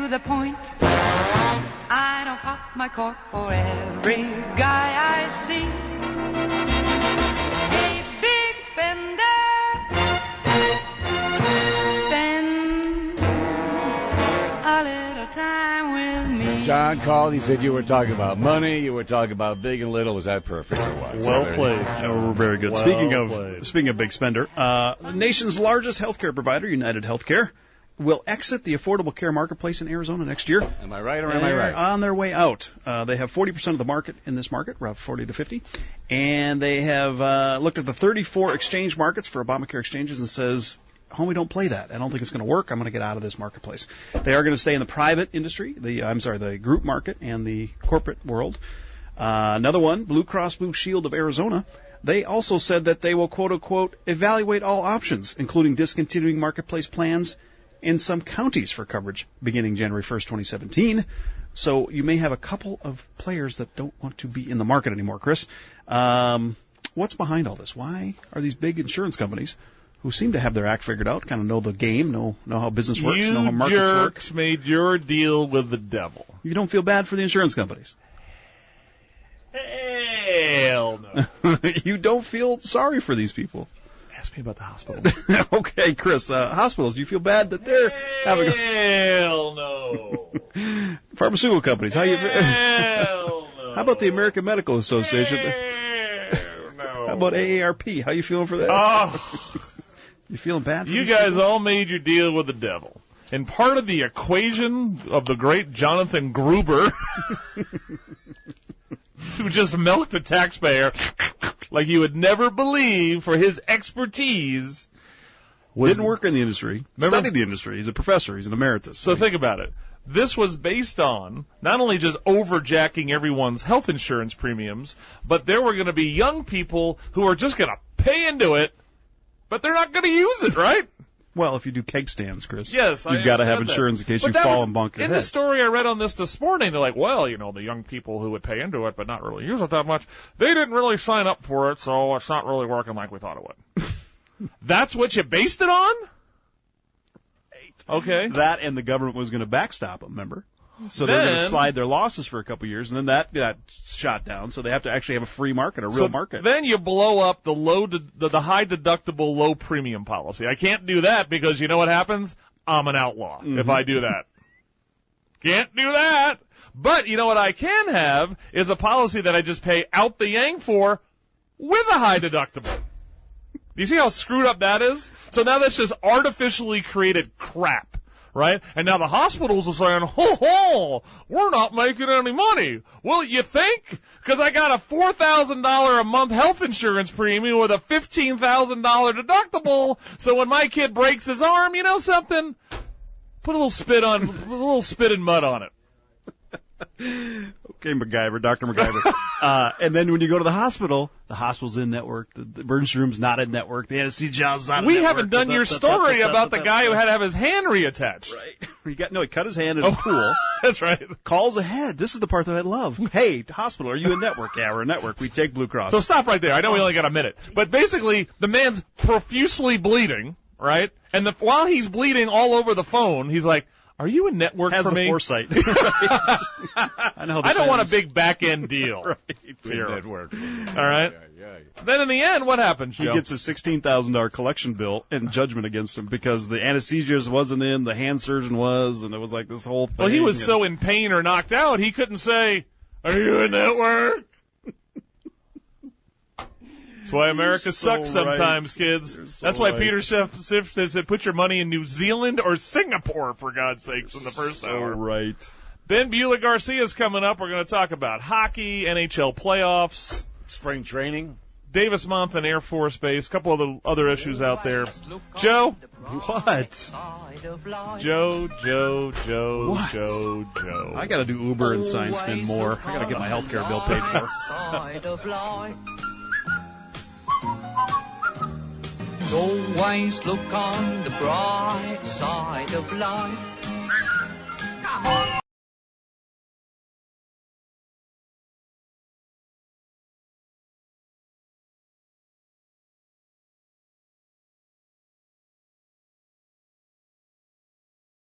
to the point. I don't pop my cork for every guy I see. A big spender, spend a little time with me. John called. He said you were talking about money. You were talking about big and little. Was that perfect or what? Well played. Oh, very good. Speaking of big spender, the nation's largest healthcare provider, United Healthcare, will exit the Affordable Care Marketplace in Arizona next year. Am I right or am I right? On their way out. They have 40% of the market in this market, around 40 to 50. And they have looked at the 34 exchange markets for Obamacare exchanges and says, homie, don't play that. I don't think it's going to work. I'm going to get out of this marketplace. They are going to stay in the private industry, the group market and the corporate world. Another one, Blue Cross Blue Shield of Arizona. They also said that they will, quote unquote, evaluate all options, including discontinuing marketplace plans in some counties for coverage beginning January 1st, 2017. So you may have a couple of players that don't want to be in the market anymore, Chris. What's behind all this? Why are these big insurance companies who seem to have their act figured out, kind of know the game, know how business works, know how markets work? You jerks made your deal with the devil. You don't feel bad for the insurance companies? Hell no. You don't feel sorry for these people? Ask me about the hospitals. Okay, Chris, hospitals, do you feel bad that they're having Hell no. Pharmaceutical companies, how you Hell no. How about the American Medical Association? Hell no. How about AARP? How you feeling for that? Oh. You feeling bad for You these guys people? all made your deal with the devil. And part of the equation of the great Jonathan Gruber, who just milked the taxpayer like you would never believe for his expertise. Didn't work in the industry. Studied the industry. He's a professor. He's an emeritus. So think about it. This was based on not only just overjacking everyone's health insurance premiums, but there were going to be young people who are just going to pay into it, but they're not going to use it, right? Well, if you do keg stands, Chris, yes, you've got to have insurance in case you fall and bonk your head. In the story I read on this morning, they're like, well, the young people who would pay into it but not really use it that much, they didn't really sign up for it, so it's not really working like we thought it would. That's what you based it on? Okay. That and the government was going to backstop them, remember? So they're going to slide their losses for a couple of years, and then that got shot down. So they have to actually have a free market, a real market. Then you blow up the the high deductible, low premium policy. I can't do that because you know what happens? I'm an outlaw if I do that. Can't do that. But you know what I can have is a policy that I just pay out the yang for with a high deductible. Do you see how screwed up that is? So now that's just artificially created crap. Right? And now the hospitals are saying, ho, we're not making any money. Well, you think? Because I got a $4,000 a month health insurance premium with a $15,000 deductible. So when my kid breaks his arm, you know something? Put a little spit and mud on it. Okay, MacGyver, Dr. MacGyver. And then when you go to the hospital's in network, the emergency room's not in network, the anesthesiologist not in network. We haven't done your story about the guy who had to have his hand reattached. Right. He cut his hand in a pool. That's right. Calls ahead. This is the part that I love. Hey, hospital, are you in network? Yeah, we're in network. We take Blue Cross. So stop right there. I know we only got a minute. But basically, the man's profusely bleeding, right? And while he's bleeding all over the phone, he's like, are you in network for me? Has the foresight. I don't want a big back-end deal. Right. Network. All right? Yeah. Then in the end, what happens, Joe? He gets a $16,000 collection bill and judgment against him because the anesthesiologist wasn't in, the hand surgeon was, and it was like this whole thing. Well, he was so in pain or knocked out, he couldn't say, are you in network? That's why America sucks sometimes, kids. That's why Peter Schiff said put your money in New Zealand or Singapore, for God's sakes, in the first hour. Right. Ben Beulah-Garcia's coming up. We're going to talk about hockey, NHL playoffs. Spring training. Davis-Monthan Air Force Base. A couple of the other issues out there. Joe? What? Joe. What? Joe. I got to do Uber and sign spin more. I got to get my health care bill paid for. Always look on the bright side of life. Come on.